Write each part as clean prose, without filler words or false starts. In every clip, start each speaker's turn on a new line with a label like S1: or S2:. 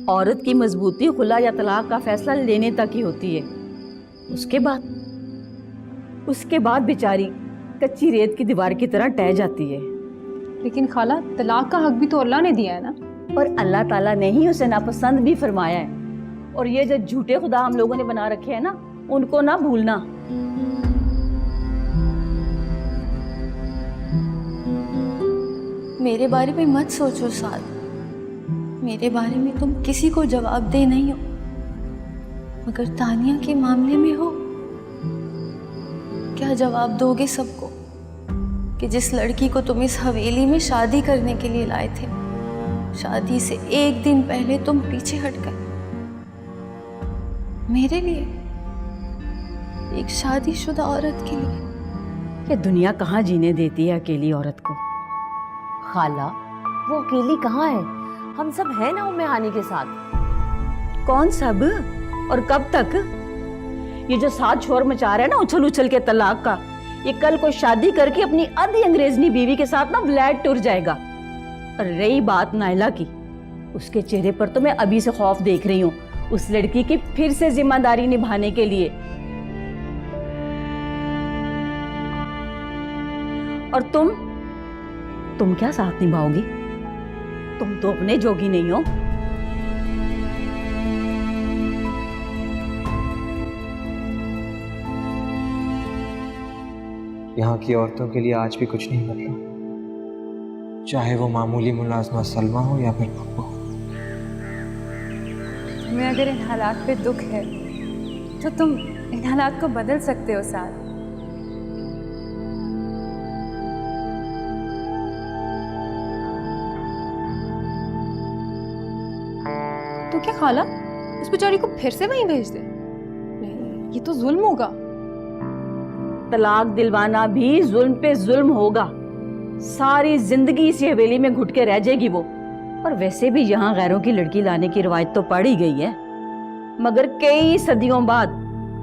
S1: औरत की मजबूती खुला या तलाक का फैसला लेने तक ही होती है। उसके बाद बेचारी कच्ची रेत की दीवार की तरह टह जाती है।
S2: लेकिन खाला, तलाक का हक भी तो अल्लाह ने दिया है ना।
S1: और अल्लाह ताला ने ही उसे नापसंद भी फरमाया है। और ये जो झूठे खुदा हम लोगों ने बना रखे हैं ना, उनको ना भूलना।
S3: मेरे बारे में मत सोचो साद, मेरे बारे में तुम किसी को जवाबदेह नहीं हो, मगर तानिया के मामले में हो। क्या जवाब दोगे सबको कि जिस लड़की को तुम इस हवेली में शादी करने के लिए लाए थे, शादी से एक दिन पहले तुम पीछे हट गए? मेरे लिए, एक शादीशुदा औरत के लिए।
S1: ये दुनिया कहाँ जीने देती है अकेली औरत को।
S4: खाला, वो अकेली कहाँ है? हम सब हैं ना उम्मे हानी के साथ।
S1: कौन सब और कब तक? ये जो साथ शोर मचा रहा है ना उछल उछल के तलाक का, ये कल को शादी करके अपनी आधी अंग्रेजनी बीवी के साथ ना फ्लैट टूर जाएगा। और रही बात नायला की, उसके चेहरे पर तो मैं अभी से खौफ देख रही हूँ उस लड़की की फिर से जिम्मेदारी निभाने के लिए। और तुम क्या साथ निभाओगी? तुम तो अपने जोगी नहीं हो।
S5: यहाँ की औरतों के लिए आज भी कुछ नहीं बदला, चाहे वो मामूली मुलाजमा सलमा हो या फिर पप्पू।
S2: तुम्हें अगर इन हालात पे दुख है तो तुम इन हालात को बदल सकते हो साथ। तो क्या खाला, उस बेचारी को फिर से वहीं भेज दे? नहीं, ये तो जुल्म होगा।
S1: तलाक दिलवाना भी जुल्म पे जुल्म होगा। सारी जिंदगी इसी हवेली में घुट के रह जाएगी वो। और वैसे भी यहाँ गैरों की लड़की लाने की रिवायत तो पड़ ही गई है, मगर कई सदियों बाद,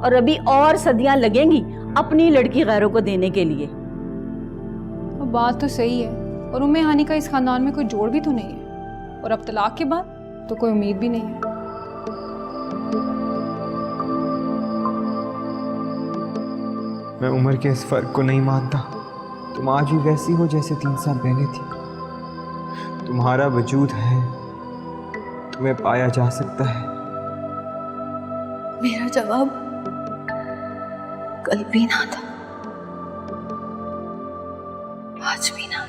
S1: और अभी और सदियां लगेंगी अपनी लड़की गैरों को देने के लिए।
S2: वो बात तो सही है, और उम्मे हानी का इस खानदान में कोई जोड़ भी तो नहीं है, और अब तलाक के बाद तो कोई उम्मीद भी नहीं है।
S5: मैं उम्र के इस फर्क को नहीं मानता। तुम आज भी वैसी हो जैसे 3 साल पहले थी। तुम्हारा वजूद है, तुम्हें पाया जा सकता है।
S3: मेरा जवाब कल भी ना था, आज भी ना।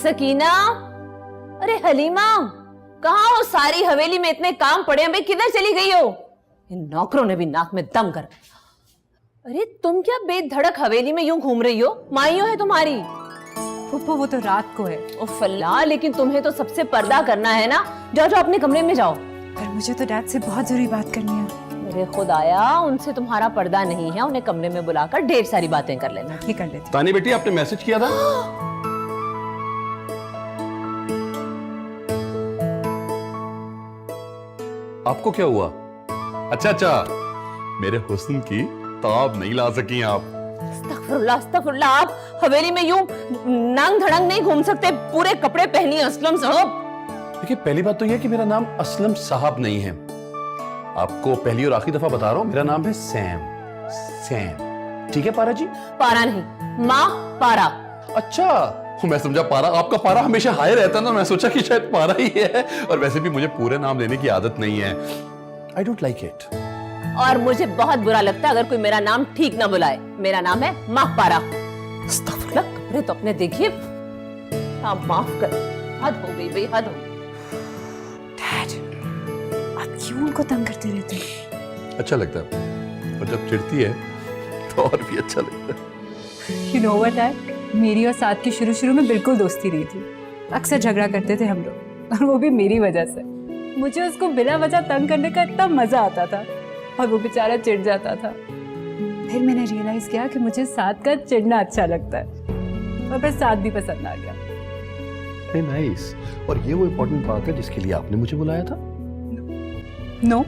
S4: सकीना, अरे हलीमा, कहाँ हो? सारी हवेली में इतने काम पड़े हैं, भाई किधर चली गई हो? इन नौकरों ने भी नाक में दम कर। अरे तुम क्या बेधड़क हवेली में यूं घूम रही हो? माइयों है तुम्हारी?
S2: फुप्पो, वो तो रात को है।
S4: ओ फल्ला, लेकिन तुम्हें तो सबसे पर्दा करना है ना। जाओ जाओ अपने कमरे में जाओ।
S2: पर मुझे तो डैड से बहुत जरूरी बात करनी है।
S4: मेरे खुदाया, उनसे तुम्हारा पर्दा नहीं है। उन्हें कमरे में बुलाकर ढेर सारी बातें कर लेना।
S2: ये कर लेती।
S6: तानी बेटी, आपने मैसेज किया था? आपको क्या हुआ? अच्छा, मेरे हुस्न की ताब नहीं ला सकी आप।
S4: अस्तगफुरुल्लाह, अस्तगफुरुल्लाह, आप हवेली में यूं नंग धड़ंग नहीं घूम सकते। पूरे कपड़े पहनिए असलम साहब।
S6: देखिए, पहली बात तो यह कि मेरा नाम असलम साहब नहीं है। आपको पहली और आखिरी दफा बता रहा हूं, मेरा नाम है सैम। ठीक है पारा जी?
S4: पारा नहीं, माँ पारा।
S6: अच्छा, मैं समझा पारा। आपका पारा हमेशा हाई रहता ना, मैं सोचा कि शायद पारा ही है। और वैसे भी मुझे पूरे नाम लेने की आदत नहीं है। I don't like it.
S4: और मुझे बहुत बुरा लगता है अगर कोई मेरा नाम ठीक ना बुलाए। मेरा नाम है माह पारा। अस्तगफुरुल्लाह, कपड़े तो अपने देखिए। आप माफ कर, हद हो गई भाई, हद हो गई।
S2: डैड, आप क्यों उनको तंग करते रहते हैं?
S6: अच्छा लगता है, और जब चिढ़ती है तो और भी अच्छा लगता है।
S2: You know what, Dad? मेरी और साथ की शुरू शुरू में बिल्कुल दोस्ती नहीं थी। अक्सर झगड़ा करते थे हम लोग, और वो भी मेरी वजह से। मुझे उसको बिना वजह तंग करने का इतना मजा आता था और वो बेचारा चिढ़ जाता था। फिर मैंने रियलाइज किया कि मुझे साथ का चिढ़ना अच्छा लगता है और फिर साथ भी पसंद आ गया।
S6: Very nice. और ये वो इम्पोर्टेंट बात है जिसके लिए आपने मुझे बुलाया था?
S2: नो,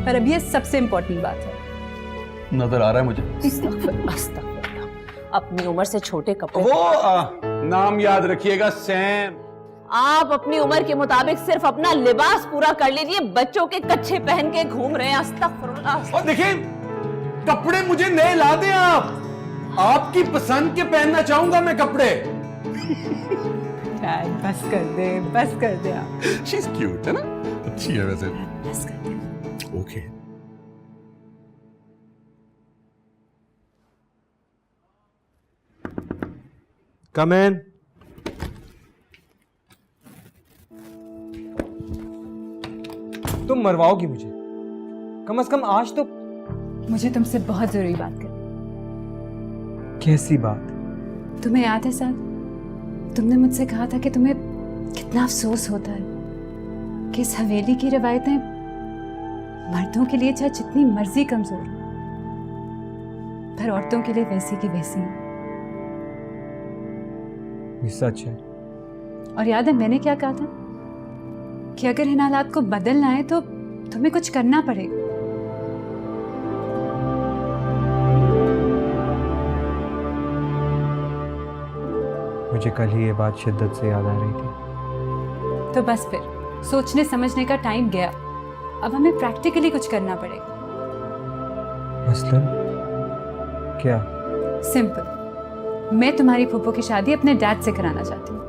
S2: पर अभी ये सबसे इम्पोर्टेंट बात है।
S6: नजर आ रहा है मुझे।
S4: अस्तगफिरुल्लाह। अपनी उम्र से छोटे कपड़े।
S6: नाम याद रखिएगा, सैम।
S4: आप अपनी उम्र के मुताबिक सिर्फ अपना लिबास पूरा कर लीजिए, बच्चों के कच्छे पहन के घूम रहे हैं। अस्तगफिरुल्लाह।
S6: और देखिए, कपड़े मुझे नए ला दें आप। आपकी पसंद के पहनना चाहूंगा मैं कपड़े।
S2: बस कर दे आप।
S6: She's cute, है ना? अच्छी है वैसे।
S2: बस कर दे।
S6: ओके।
S5: कम इन। तुम मरवाओगी मुझे, कम से कम आज तो।
S2: मुझे तुमसे बहुत जरूरी बात करनी।
S5: कैसी बात?
S2: तुम्हें याद है सर, तुमने मुझसे कहा था कि तुम्हें कितना अफसोस होता है कि इस हवेली की रवायतें मर्दों के लिए चाहे जितनी मर्जी कमजोर हो, पर औरतों के लिए वैसी की वैसी हैं।
S5: ये सच है।
S2: और याद है मैंने क्या कहा था कि अगर इन हालात को बदलना है तो तुम्हें कुछ करना पड़ेगा।
S5: मुझे कल ही ये बात शिद्दत से याद आ रही थी।
S2: तो बस फिर सोचने समझने का टाइम गया, अब हमें प्रैक्टिकली कुछ करना पड़ेगा।
S5: मसलन क्या?
S2: सिंपल, मैं तुम्हारी फूफो की शादी अपने डैड से कराना चाहती हूँ।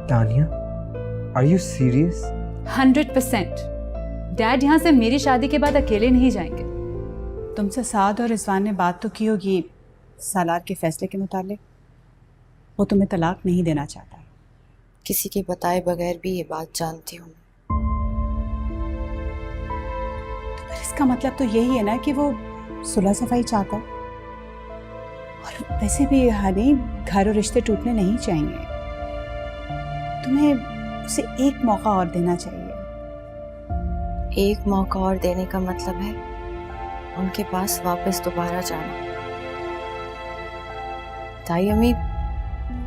S5: Tania, are you serious?
S2: 100%। Dad यहाँ से मेरी शादी के बाद अकेले नहीं जाएंगे।
S7: तुमसे साद और रिजवान ने बात तो की होगी सालार के फैसले के मुतालिक। वो तुम्हें तलाक नहीं देना चाहता।
S3: किसी के बताए बगैर भी ये बात जानती हूँ।
S7: तो फिर इसका मतलब तो यही है ना कि वो सुलह सफाई चाहता है। और वैसे भी हनी, घर और रिश्ते टूटने नहीं चाहिए। तुम्हें उसे एक मौका और देना चाहिए।
S3: एक मौका और देने का मतलब है उनके पास वापस दोबारा जाना। ताई अम्मी,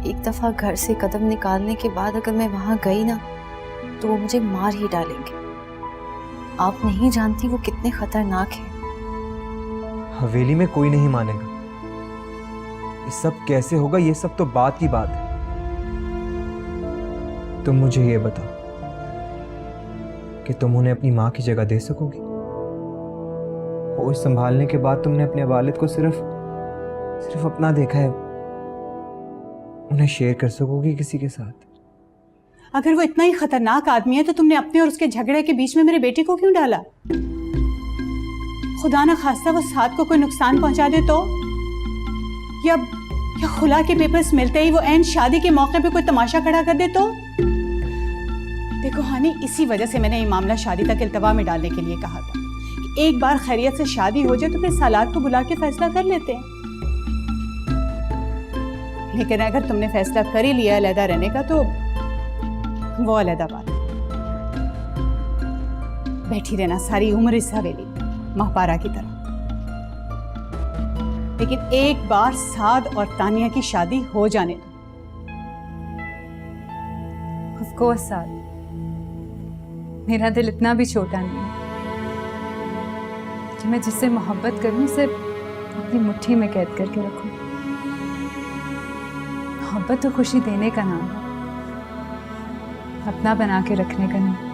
S3: एक दफा घर से कदम निकालने के बाद अगर मैं वहां गई ना तो वो मुझे मार ही डालेंगे। आप नहीं जानती वो कितने खतरनाक हैं।
S5: हवेली में कोई नहीं मानेगा। ये सब कैसे होगा? ये सब तो बात की बात है। तुम मुझे ये बताओ कि तुम उन्हें अपनी माँ की जगह दे सकोगी? होश संभालने के बाद तुमने अपने वालिद को सिर्फ अपना देखा है। उन्हें शेयर कर सकोगी किसी के साथ?
S7: अगर वो इतना ही खतरनाक आदमी है तो तुमने अपने और उसके झगड़े के बीच में मेरे बेटे को क्यों डाला? खुदा ना खास्ता वो साथ को कोई नुकसान पहुंचा दे तो, या खुला के पेपर्स मिलते ही वो एन शादी के मौके पे कोई तमाशा खड़ा कर दे तो? देखो हानी, इसी वजह से मैंने ये मामला शादी तक इल्तवा में डालने के लिए कहा था कि एक बार खैरियत से शादी हो जाए तो फिर सालात को बुला के फैसला कर लेते हैं। लेकिन अगर तुमने फैसला कर ही लिया अलहदा रहने का तो वो अलहदा बात। बैठी रहना सारी उम्र इस हवेली महपारा की तरह। लेकिन एक बार साद और तानिया की शादी हो जाने दो।
S2: ऑफ कोर्स साद, मेरा दिल इतना भी छोटा नहीं है कि मैं जिससे मोहब्बत करूं उसे अपनी मुट्ठी में कैद करके रखूं। मोहब्बत तो खुशी देने का नाम है, अपना बना के रखने का नहीं।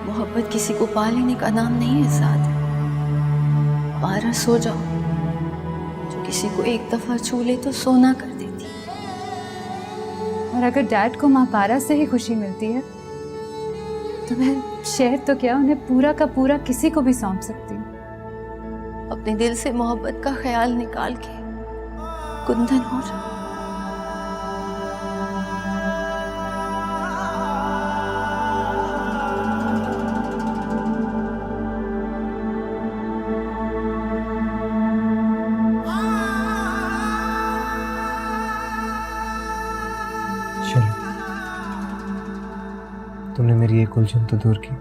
S3: मोहब्बत किसी को पा लेने का नाम नहीं है साथ। पारस हो जाओ, जो किसी को एक दफा छू ले तो सोना कर देती।
S2: और अगर डैड को माँ पारा से ही खुशी मिलती है तो मैं शहर तो क्या, उन्हें पूरा का पूरा किसी को भी सौंप सकती हूँ।
S3: अपने दिल से मोहब्बत का ख्याल निकाल के कुंदन हो जाओ।
S5: तुमने मेरी एक उलझन तो दूर की।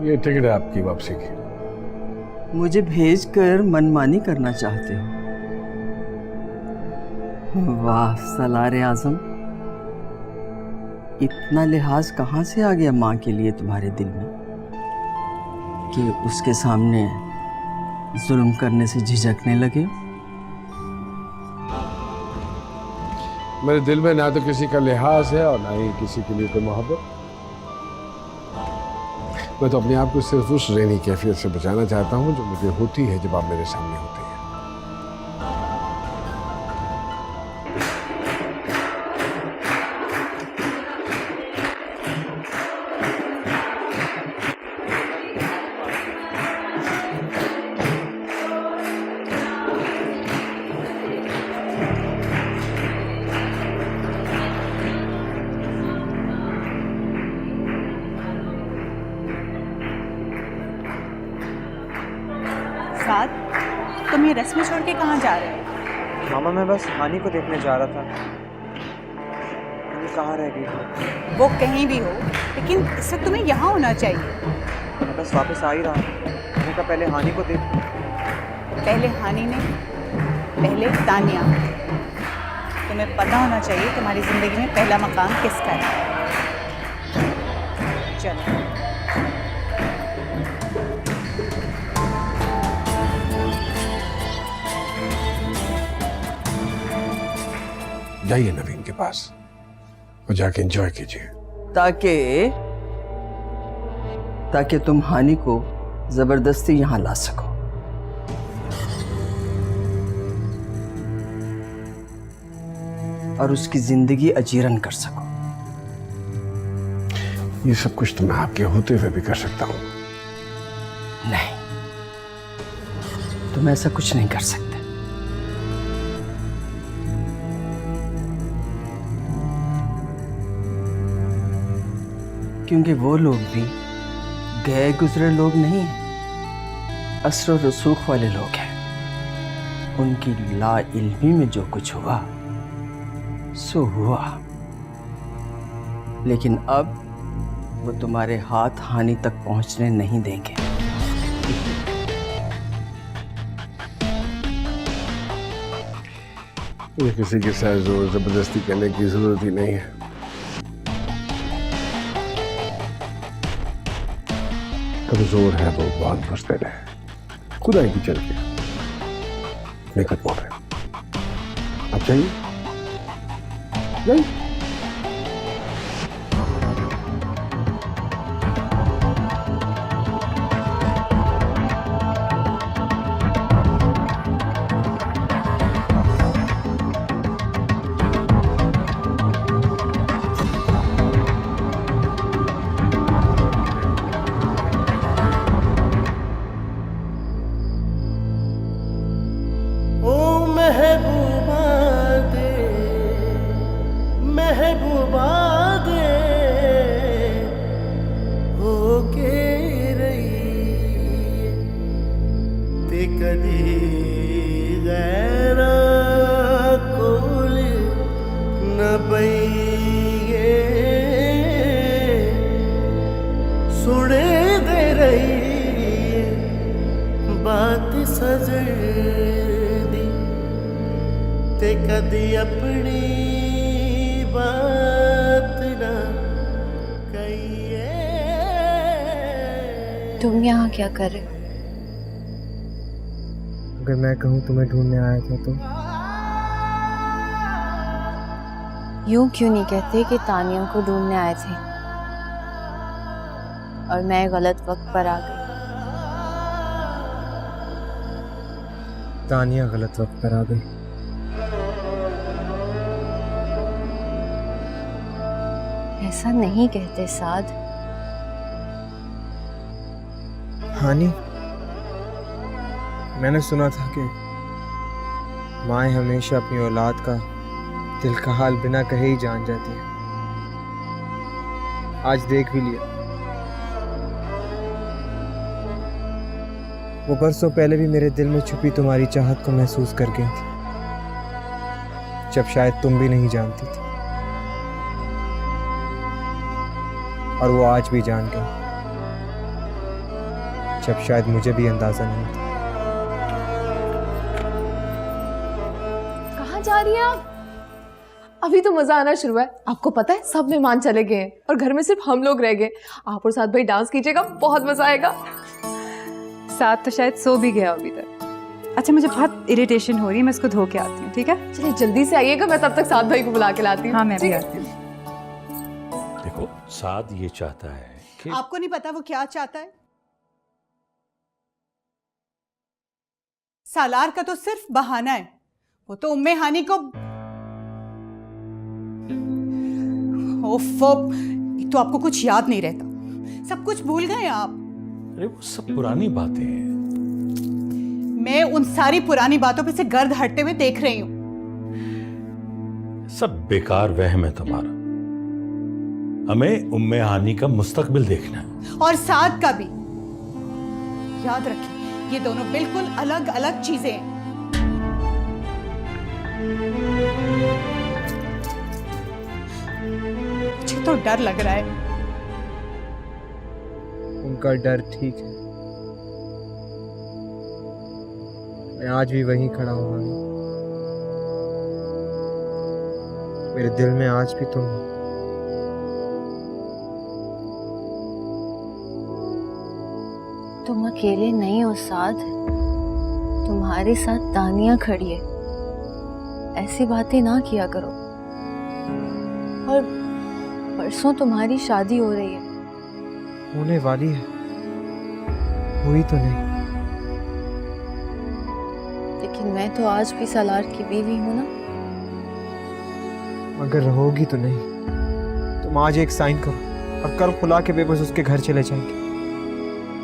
S6: ये टिकट है आपकी वापसी की।
S8: मुझे भेजकर मनमानी करना चाहते हो? वाह सलारे आजम, इतना लिहाज कहाँ से आ गया माँ के लिए तुम्हारे दिल में कि उसके सामने जुल्म करने से झिझकने लगे?
S9: मेरे दिल में ना तो किसी का लिहाज है और ना ही किसी के लिए कोई मोहब्बत। मैं तो अपने आप को सिर्फ उस रेनी कैफियत से बचाना चाहता हूँ जो मुझे होती है जब आप मेरे सामने होते हैं।
S7: साथ तुम ये रस्में छोड़ के कहाँ जा रहे हो?
S5: मामा मैं बस हानि को देखने जा रहा था। हानि कहाँ रह गई?
S7: वो कहीं भी हो, लेकिन इस वक्त तुम्हें यहाँ होना चाहिए।
S5: मैं बस वापस आ ही रहा हूँ। मैंने कहा पहले हानि को देख।
S7: पहले हानि ने, पहले तानिया। तुम्हें पता होना चाहिए तुम्हारी ज़िंदगी में पहला मकाम किसका है। चलो।
S9: जाइए नवीन के पास और जाके एंजॉय कीजिए।
S8: ताकि तुम हानि को जबरदस्ती यहाँ ला सको। और उसकी जिंदगी अजीरन कर सको।
S9: ये सब कुछ तो मैं आपके होते हुए भी कर सकता हूँ।
S8: नहीं, तुम ऐसा कुछ नहीं कर सकते। क्योंकि वो लोग भी गए गुजरे लोग नहीं हैं, असर और रसूख वाले लोग हैं। उनकी ला इल्मी में जो कुछ हुआ सो हुआ, लेकिन अब वो तुम्हारे हाथ हानि तक पहुंचने नहीं देंगे।
S9: ये किसी के साथ जोर जबरदस्ती करने की जरूरत ही नहीं है। कमजोर है वो बहुत फंसते रहे, खुदा की चल के निकट पहुंचे। आप चाहिए गई।
S10: ओ महबूबा दे, महबूबा दे, हो के रही ते कदी गैरा कोल न बइए, सुने दे रही बात सजन ते कदी अपनी बात ना कहिए।
S3: तुम यहाँ क्या कर रहे हो?
S5: अगर मैं कहूँ तुम्हें ढूंढने आया था तो
S3: यूं क्यों नहीं कहते कि तानिया को ढूंढने आए थे और मैं गलत वक्त पर आ गई?
S5: तानिया गलत वक्त पर आ गई।
S3: ऐसा नहीं कहते साद।
S5: हानि, मैंने सुना था कि माएँ हमेशा अपनी औलाद का दिल का हाल बिना कहे ही जान जाती है। आज देख भी लिया। वो बरसों पहले भी मेरे दिल में छुपी तुम्हारी चाहत को महसूस कर गई थी, जब शायद तुम भी नहीं जानती थी। और वो आज भी जान गई, जब शायद मुझे भी अंदाजा नहीं था।
S4: कहाँ जा रही हैं आप? अभी तो मजा आना शुरू है। आपको पता है सब मेहमान चले गए हैं और घर में सिर्फ हम लोग रह गए। आप और साथ भाई डांस कीजिएगा, बहुत मजा आएगा।
S2: साथ तो शायद सो भी गया अभी तक। अच्छा, मुझे बहुत इरिटेशन हो रही है, मैं इसको धो के आती हूँ, ठीक है?
S4: चलिए जल्दी से आइएगा, मैं तब तक साथ भाई को बुला के लाती हूँ।
S2: हाँ, मैं भी
S4: ठीक है?
S2: आती हूँ।
S6: देखो साद ये चाहता है कि
S7: आपको नहीं पता वो क्या चाहता है? सालार का तो सिर्फ बहाना है। वो तो उम्मे हानि को ओफो, एक तो आपको कुछ याद नहीं रहता, सब कुछ भूल गए आप।
S6: अरे वो सब पुरानी बातें हैं।
S7: मैं उन सारी पुरानी बातों पे से गर्द हटते हुए देख रही हूँ।
S6: सब बेकार वहम है तुम्हारा। हमें उम्मे हानि का मुस्तकबिल देखना है।
S7: और साद का भी। याद रखिए, ये दोनों बिल्कुल अलग अलग चीजें हैं। मुझे तो डर लग रहा है।
S5: उनका डर ठीक है, मैं आज भी वहीं खड़ा हूँ। मेरे दिल में आज भी तुम हो।
S3: तुम अकेले नहीं हो साद, तुम्हारे साथ तानिया खड़ी है। ऐसी बातें ना किया करो। और परसों तुम्हारी शादी हो रही है।
S5: होने वाली है, हुई तो नहीं।
S3: लेकिन मैं तो आज भी सालार की बीवी हूं ना।
S5: मगर रहोगी तो नहीं। तुम आज एक साइन करो और कल खुला के बेबस उसके घर चले जाएंगे।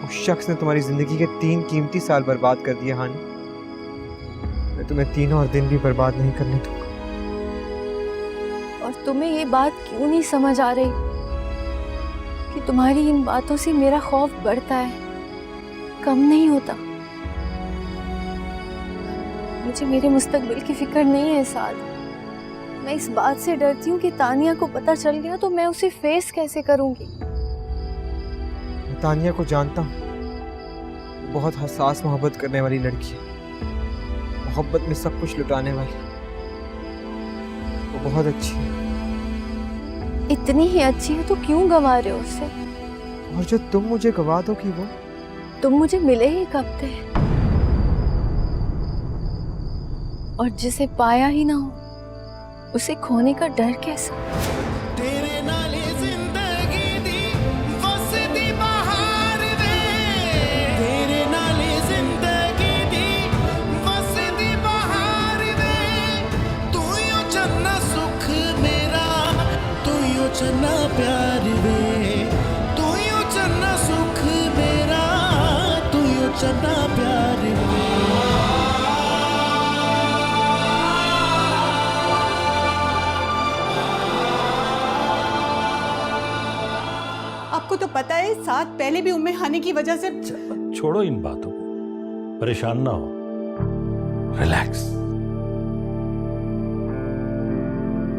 S5: उस शख्स ने तुम्हारी जिंदगी के 3 कीमती साल बर्बाद कर दिए हानि। मैं तुम्हें 3 और दिन भी बर्बाद नहीं करने दूंगा।
S3: और तुम्हें ये बात क्यों नहीं समझ आ रही कि तुम्हारी इन बातों से मेरा खौफ बढ़ता है, कम नहीं होता। मुझे मेरे मुस्तकबिल की फिक्र नहीं है साद। मैं इस बात से डरती हूँ कि तानिया को पता चल गया तो मैं उसे फेस कैसे करूंगी।
S5: मैं तानिया को जानता हूँ, वो बहुत हसास मोहब्बत करने वाली लड़की है। मोहब्बत में सब कुछ लुटाने वाली। वो बहुत अच्छी है।
S3: इतनी ही अच्छी है तो क्यों गंवा रहे हो उससे?
S5: और जो तुम मुझे गवा दोगी वो
S3: तुम मुझे मिले ही कब थे, और जिसे पाया ही ना हो उसे खोने का डर कैसा?
S10: तेरे नाले जिंदगी दी वसदी बहार वे, तेरे नाले जिंदगी दी वसदी बहार वे, तू यो चन्ना सुख मेरा, तू यो चन्ना प्यार वे, तू यो चन्ना सुख मेरा, तू यो चन्ना प्यार वे।
S7: आपको तो पता है साथ पहले भी उम्मे हानि की वजह से।
S11: छोड़ो इन बातों को, परेशान ना हो, रिलैक्स,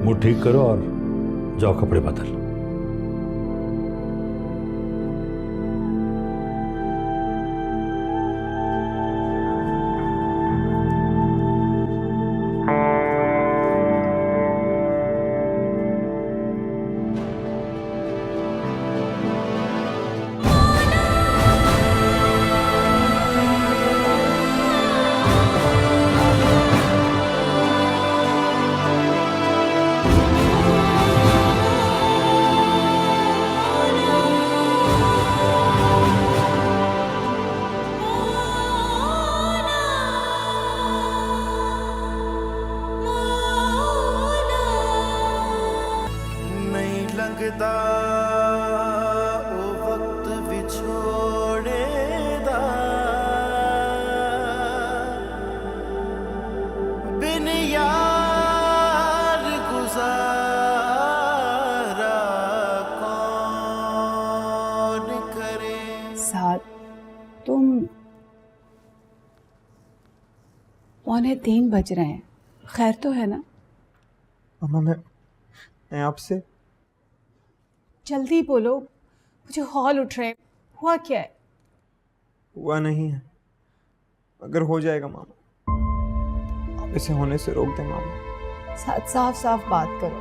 S11: मुंह ठीक करो और जाओ कपड़े बदल।
S10: नहीं लगता ओ वक्त विछोड़े दा, बिन यार गुजारा कौन करे।
S7: साथ तुम 2:45 बज रहे हैं, खैर तो है ना?
S5: मामा मैं आपसे
S7: जल्दी बोलो, मुझे हॉल उठ रहे हैं। हुआ क्या है?
S5: हुआ नहीं है, अगर हो जाएगा मामा, आप इसे होने से रोक दें मामा।
S7: साथ साफ साफ बात करो।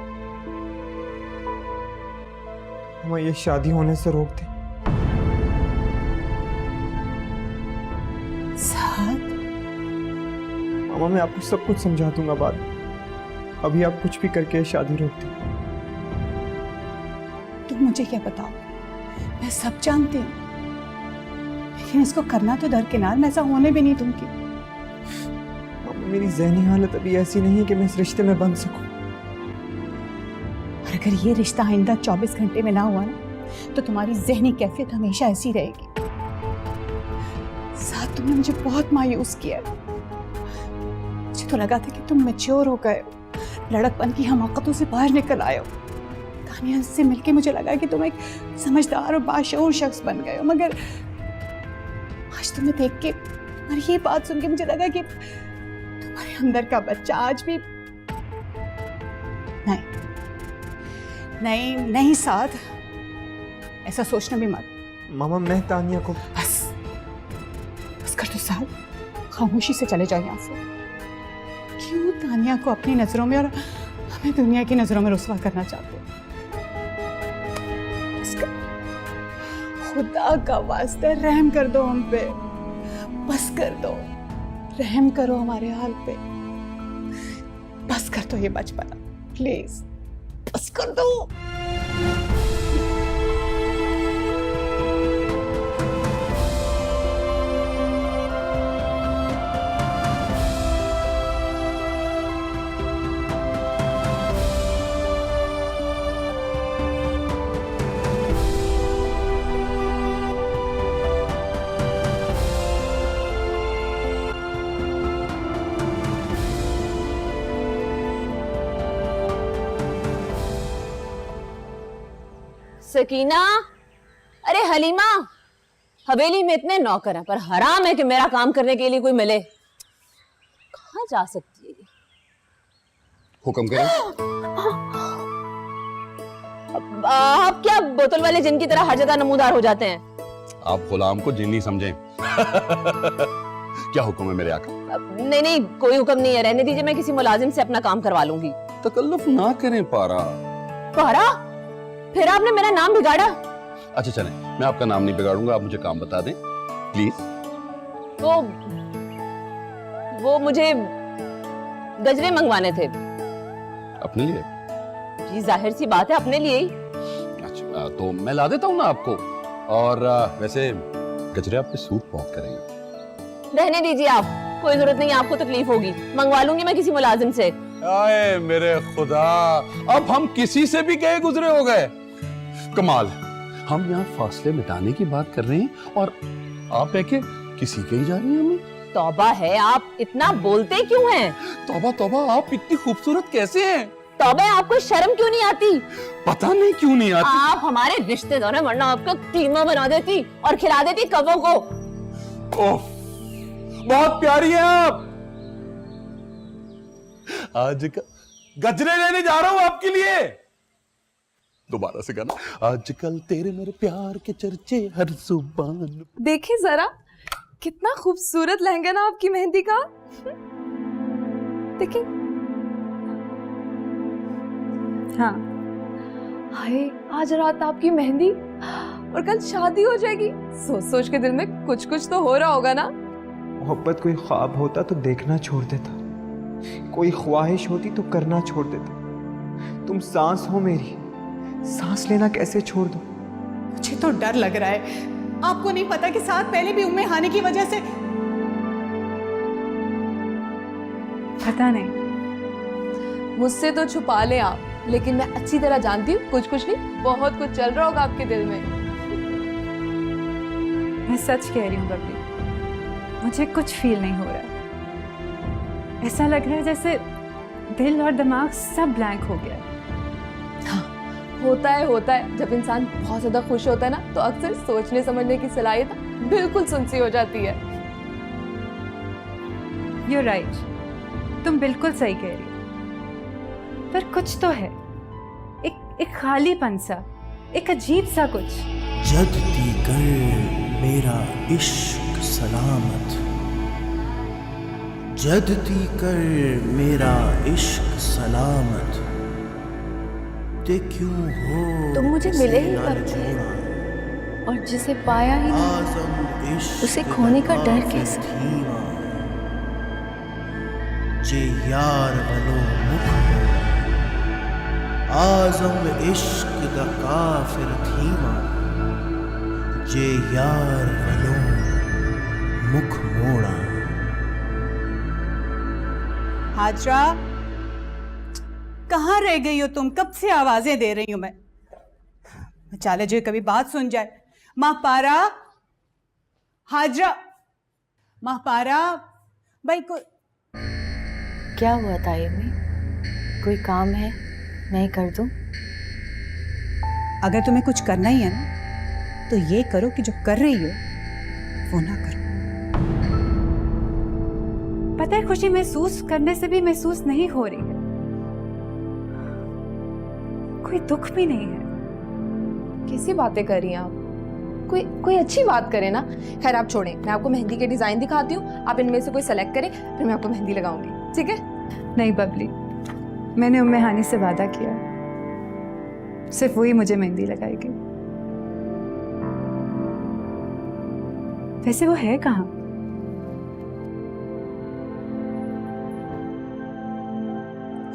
S5: मामा ये शादी होने से रोक दें।
S7: साथ
S5: मामा मैं आपको सब कुछ समझा दूंगा बाद में, अभी आप कुछ भी करके ये शादी रोक दें।
S7: तुम मुझे क्या बताओ, मैं सब जानती हूँ, लेकिन इसको करना तो दरकिनार, मैं ऐसा होने भी नहीं दूंगी।
S5: मामा मेरी ज़हनी हालत अभी ऐसी नहीं है कि मैं इस रिश्ते में बंध सकूं।
S7: और अगर ये रिश्ता आइंदा 24 घंटे में ना हुआ ना, तो तुम्हारी ज़हनी कैफियत हमेशा ऐसी रहेगी। साथ तुमने मुझे बहुत मायूस किया। मुझे तो लगा था कि तुम मैच्योर हो गए हो, लड़कपन की हमाकतों से बाहर निकल आए हो। तानिया से मिलके मुझे लगा कि तुम एक समझदार और बाशऊर शख्स बन गए हो, मगर आज तुम्हें देख के और ये बात सुन के मुझे लगा कि तुम्हारे अंदर का बच्चा आज भी नहीं नहीं साथ, ऐसा सोचना भी मत।
S5: मामा मैं तानिया को
S7: बस कर दो साथ, खामोशी से चले जाओ यहाँ से। क्यों तानिया को अपनी नजरों में और हमें दुनिया की नजरों में रुसवा करना चाहते हो? बस कर, खुदा का वास्ते रहम कर दो हम पे, बस कर दो, रहम करो हमारे हाल पे, बस कर दो ये बचपना, प्लीज बस कर दो।
S4: सकीना, अरे हलीमा, हवेली में इतने नौकर हैं पर हराम है कि मेरा काम करने के लिए कोई मिले। कहाँ जा सकती है?
S6: हुक्म करें।
S4: आप क्या बोतल वाले जिन की तरह हर जगह नमूदार हो जाते हैं?
S6: आप गुलाम को जिन्नी समझें। क्या हुक्म है मेरे आका?
S4: नहीं नहीं, कोई हुक्म नहीं है, रहने दीजिए, मैं किसी मुलाजिम से अपना काम करवा लूंगी।
S6: तकल्लुफ ना करें पारा।
S4: पारा? फिर आपने मेरा नाम बिगाड़ा।
S6: अच्छा चलें, मैं आपका नाम नहीं बिगाड़ूंगा, आप मुझे काम बता दें प्लीज। वो मुझे गजरे मंगवाने थे। अपने लिए?
S4: जी जाहिर सी बात है, अपने लिए ही।
S6: अच्छा तो मैं ला देता हूँ ना आपको। और वैसे गजरे आप पे सूट बहुत करेंगे।
S4: रहने दीजिए आप, कोई जरूरत नहीं, आपको तकलीफ होगी। मंगवा लूंगी मैं किसी मुलाजिम से।
S6: आए मेरे खुदा, अब हम किसी से भी गए गुजरे हो गए। कमाल, हम यहाँ फासले मिटाने की बात कर रहे हैं और आप है कि किसी के ही जा रही हैं हमें।
S4: तौबा है, आप इतना बोलते क्यों हैं?
S6: तौबा तौबा, आप इतनी खूबसूरत कैसे हैं?
S4: तौबा है, आपको शर्म क्यों नहीं आती?
S6: पता नहीं क्यों नहीं आती।
S4: आप हमारे रिश्तेदार हैं, वरना आपका कीमा बना देती और खिला देती कबों को।
S6: ओह, बहुत प्यारी है आप। आज गजरे लेने जा रहा हूं आपके लिए। दोबारा से गाना। आजकल तेरे मेरे प्यार के चर्चे हर जुबान।
S3: देखिए जरा कितना खूबसूरत लहंगा ना आपकी मेहंदी का। देखिए।
S2: हाँ,
S3: हाय, आज रात आपकी मेहंदी और कल शादी हो जाएगी। सोच सोच के दिल में कुछ कुछ तो हो रहा होगा ना।
S5: मोहब्बत कोई ख्वाब होता तो देखना छोड़ देता, कोई ख्वाहिश होती तो करना छोड़ देता। तुम सांस हो मेरी, सांस लेना कैसे छोड़ दो?
S7: मुझे तो डर लग रहा है। आपको नहीं पता कि साथ पहले भी उम्मे हानि की वजह से।
S2: पता नहीं,
S3: मुझसे तो छुपा ले आप, लेकिन मैं अच्छी तरह जानती हूँ कुछ कुछ नहीं, बहुत कुछ चल रहा होगा आपके दिल में।
S2: मैं सच कह रही हूँ बबली, मुझे कुछ फील नहीं हो रहा। ऐसा लग रहा है जैसे दिल और दिमाग सब ब्लैंक हो गया।
S3: होता है जब इंसान बहुत ज्यादा खुश होता है ना, तो अक्सर सोचने समझने की सलाहियत बिल्कुल सुनसी हो जाती है।
S2: You're right, तुम बिल्कुल सही कह रही हो। पर कुछ तो है, एक खालीपन सा, एक अजीब सा कुछ।
S10: जदती कर मेरा इश्क सलामत, जदती कर मेरा इश्क सलामत, ते क्यों हो
S3: तुम मुझे मिले ही
S10: किसी
S3: कब
S10: न
S3: थे?
S10: छोड़ा,
S3: और जिसे पाया ही नहीं,
S10: आज़म इश्क
S3: उसे खोने का डर
S10: काफिर
S3: कैसे?
S10: थीमा, जे यार वलो मुख मोड़ा, आज़म इश्क दा काफिर थीमा, जे यार वलो मुख मोड़ा।
S7: हाजरा, कहाँ रह गई हो तुम? कब से आवाजें दे रही हूं मैं। चाले जो कभी बात सुन जाए। माहपारा, हाजरा, माहपारा भाई को।
S3: क्या हुआ तायमी? कोई काम है मैं ही कर दूं?
S7: अगर तुम्हें कुछ करना ही है ना, तो ये करो कि जो कर रही हो वो ना करो।
S2: पता है, खुशी महसूस करने से भी महसूस नहीं हो रही है। कोई दुख भी नहीं है।
S3: कैसी बातें कर रही हैं आप? कोई अच्छी बात करें ना। खैर आप छोड़ें, मैं आपको मेहंदी के डिजाइन दिखाती हूँ, आप इनमें से कोई सेलेक्ट करें, फिर मैं आपको मेहंदी लगाऊंगी, ठीक है?
S2: नहीं बबली, मैंने उम्मे हानि से वादा किया, सिर्फ वही मुझे मेहंदी लगाएगी। वैसे वो है कहाँ?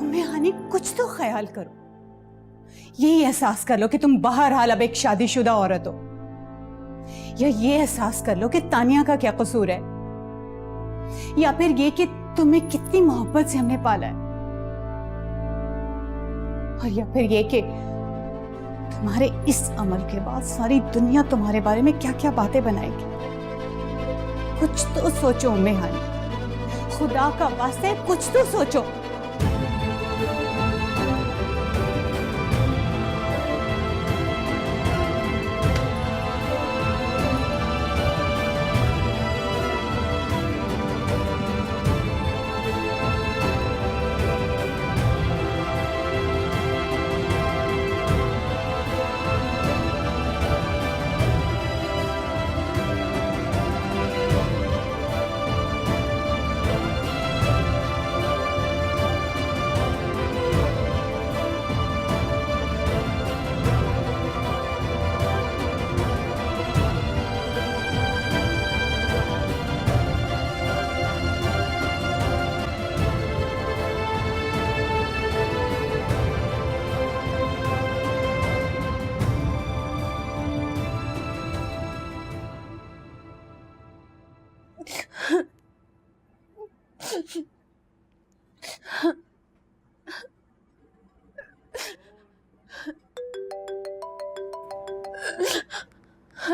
S7: उम्मे हानि, कुछ तो ख्याल करो। यही एहसास कर लो कि तुम बहरहाल अब एक शादीशुदा औरत हो, या ये एहसास कर लो कि तानिया का क्या कसूर है, या फिर ये कि तुम्हें कितनी मोहब्बत से हमने पाला है, और या फिर ये कि तुम्हारे इस अमल के बाद सारी दुनिया तुम्हारे बारे में क्या क्या बातें बनाएगी। कुछ तो सोचो उम्मे हानि, खुदा का वास्ते कुछ तो सोचो।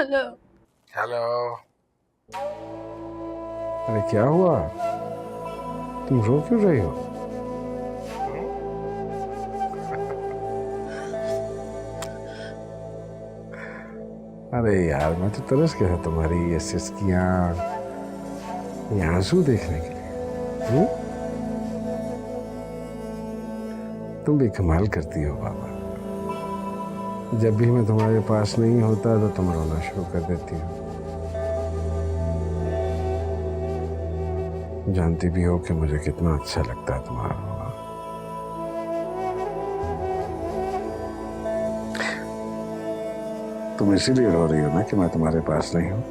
S3: हेलो।
S9: हेलो। अरे क्या हुआ? तुम रो क्यों रही हो? अरे यार मैं तो तरस गया था तुम्हारी ये सिसकियां, ये आंसू देखने के लिए। तुम भी कमाल करती हो बाबा। जब भी मैं तुम्हारे पास नहीं होता तो तुम रोना शुरू कर देती हो। जानती भी हो कि मुझे कितना अच्छा लगता है तुम्हारा रोना। तुम इसीलिए रो रही हो ना कि मैं तुम्हारे पास नहीं हूं?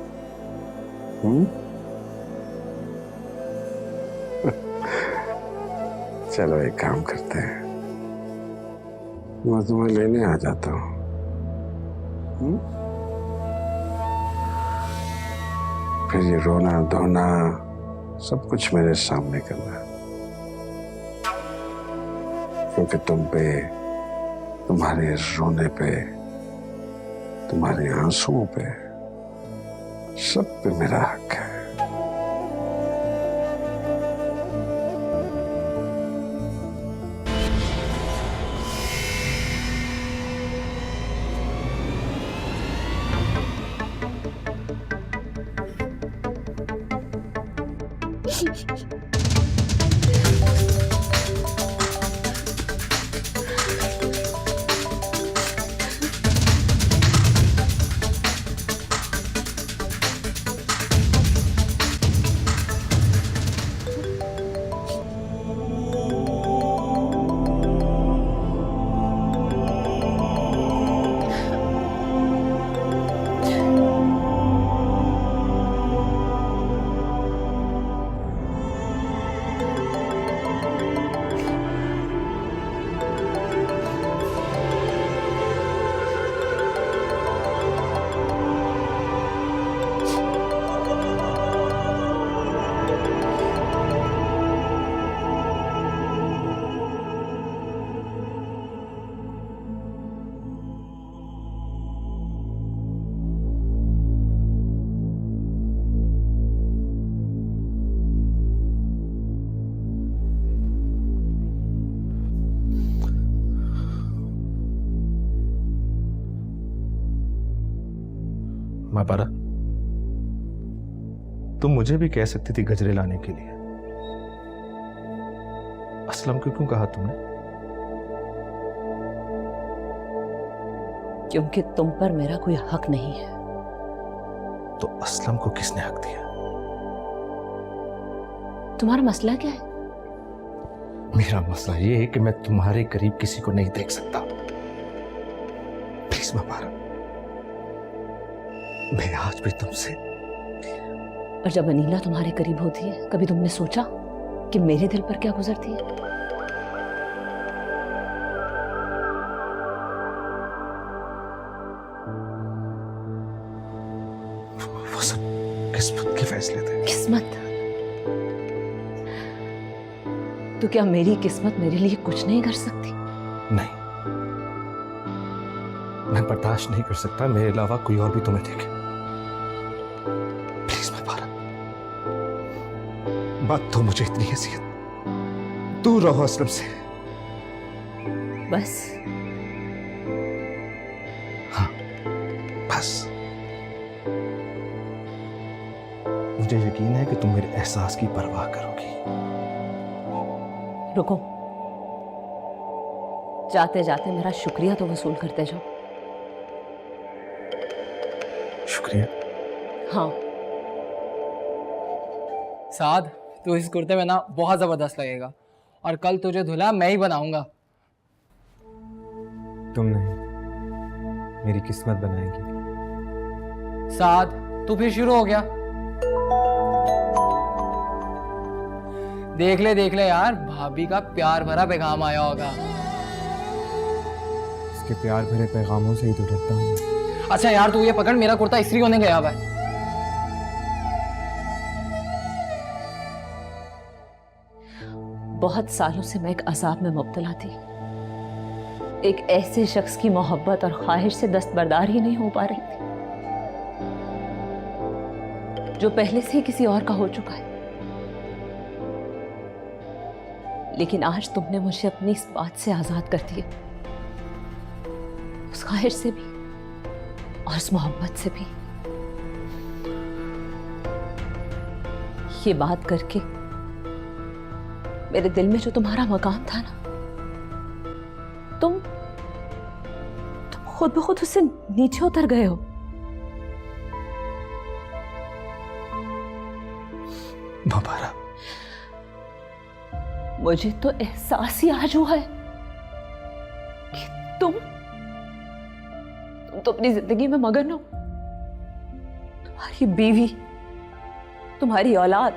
S9: चलो एक काम करते हैं, मैं तुम्हें लेने आ जाता हूं। फिर ये रोना धोना सब कुछ मेरे सामने करना, क्योंकि तुम पे, तुम्हारे रोने पे, तुम्हारे आंसुओं पे, सब पे मेरा हक है।
S11: माँ पारा, तुम मुझे भी कह सकती थी गजरे लाने के लिए। असलम को क्यों कहा तुमने?
S4: क्योंकि तुम पर मेरा कोई हक नहीं है।
S11: तो असलम को किसने हक दिया?
S4: तुम्हारा मसला क्या है?
S11: मेरा मसला ये है कि मैं तुम्हारे करीब किसी को नहीं देख सकता। प्लीज माँ पारा, मैं आज भी तुमसे।
S4: और जब अनीला तुम्हारे करीब होती है, कभी तुमने सोचा कि मेरे दिल पर क्या गुजरती है?
S11: वो सब किस्मत के फैसले थे।
S4: किस्मत? तो क्या मेरी किस्मत मेरे लिए कुछ नहीं कर सकती?
S11: नहीं, मैं बर्दाश्त नहीं कर सकता मेरे अलावा कोई और भी तुम्हें देखे। प्लीज मैं पारा, मत दो मुझे इतनी हैसियत। दूर रहो असलम से।
S4: बस?
S11: हाँ बस। मुझे यकीन है कि तुम मेरे एहसास की परवाह करोगी।
S4: रुको, जाते जाते मेरा शुक्रिया तो वसूल करते जाओ।
S11: शुक्रिया?
S4: हाँ।
S12: साद, तू इस कुर्ते में ना बहुत जबरदस्त लगेगा, और कल तुझे धुला मैं ही बनाऊंगा।
S5: तुम नहीं, मेरी किस्मत बनाएगी।
S12: साद, तू फिर शुरू हो गया। देख ले यार, भाभी का प्यार भरा पैगाम आया होगा।
S5: उसके प्यार भरे पैगामों से ही तो डरता हूँ।
S12: अच्छा यार, तू ये पकड़, मेरा कुर्ता इस्त्री होने गया हुआ है।
S4: बहुत सालों से मैं एक अजाब में मुब्तला थी। एक ऐसे शख्स की मोहब्बत और ख्वाहिश से दस्तबरदार ही नहीं हो पा रही थी। जो पहले से ही किसी और का हो चुका है। लेकिन आज तुमने मुझे अपनी इस बात से आजाद कर दिया, उस ख्वाहिश से भी और उस मोहब्बत से भी। ये बात करके मेरे दिल में जो तुम्हारा मकाम था ना, तुम खुद ब खुद उससे नीचे उतर गए हो।
S5: बाबा,
S4: मुझे तो एहसास ही आज हुआ है कि तुम तो अपनी जिंदगी में मगन हो। तुम्हारी बीवी, तुम्हारी औलाद,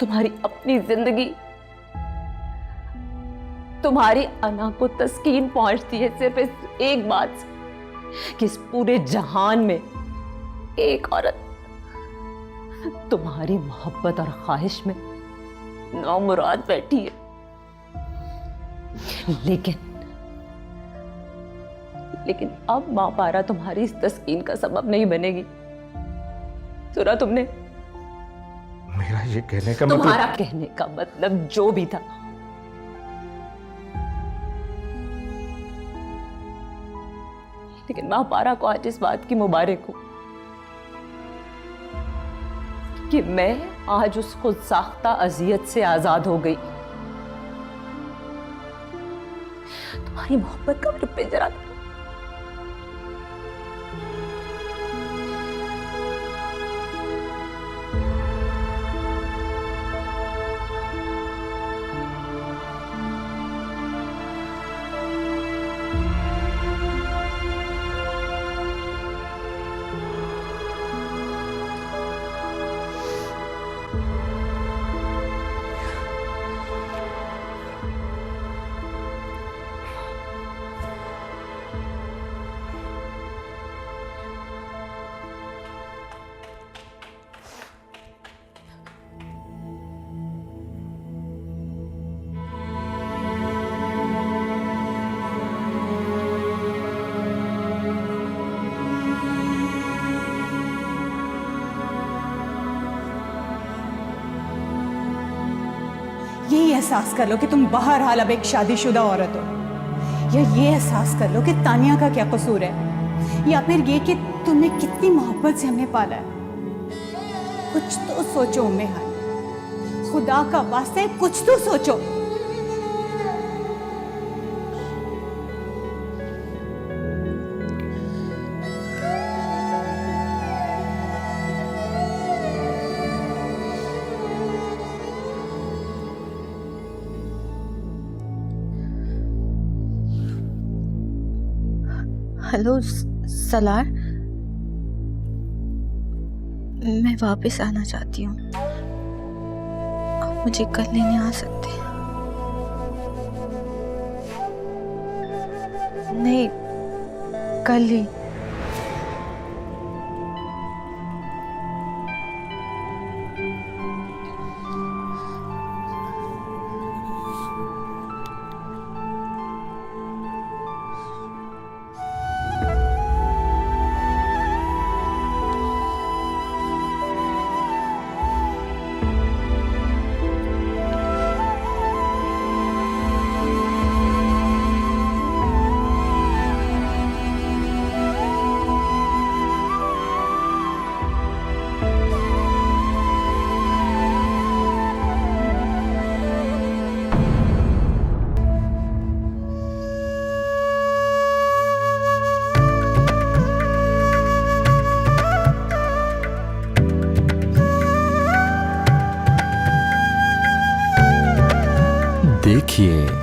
S4: तुम्हारी अपनी जिंदगी, तुम्हारी अना को तस्कीन पहुंचती है सिर्फ इस एक बात से कि इस पूरे जहान में एक औरत तुम्हारी मोहब्बत और ख्वाहिश में नामुराद बैठी है। लेकिन अब मां पारा तुम्हारी इस तस्कीन का सबब नहीं बनेगी। सुना तुमने?
S9: मेरा ये कहने का
S4: तुम्हारा कहने का मतलब जो भी था, लेकिन मां पारा को आज इस बात की मुबारक हो कि मैं आज उस खुद साख्ता अजियत से आजाद हो गई। तुम्हारी मोहब्बत का मेरे पिंजरा था,
S7: यही एहसास कर लो कि तुम बहरहाल अब एक शादीशुदा औरत हो, या ये एहसास कर लो कि तानिया का क्या कसूर है, या फिर ये कि तुम्हें कितनी मोहब्बत से हमने पाला है। कुछ तो सोचो उम्मे हानी, खुदा का वास्ते कुछ तो सोचो।
S3: हेलो सलार, मैं वापस आना चाहती हूँ। आप मुझे कल लेने आ सकते हैं? नहीं, कल ही।
S13: देखिए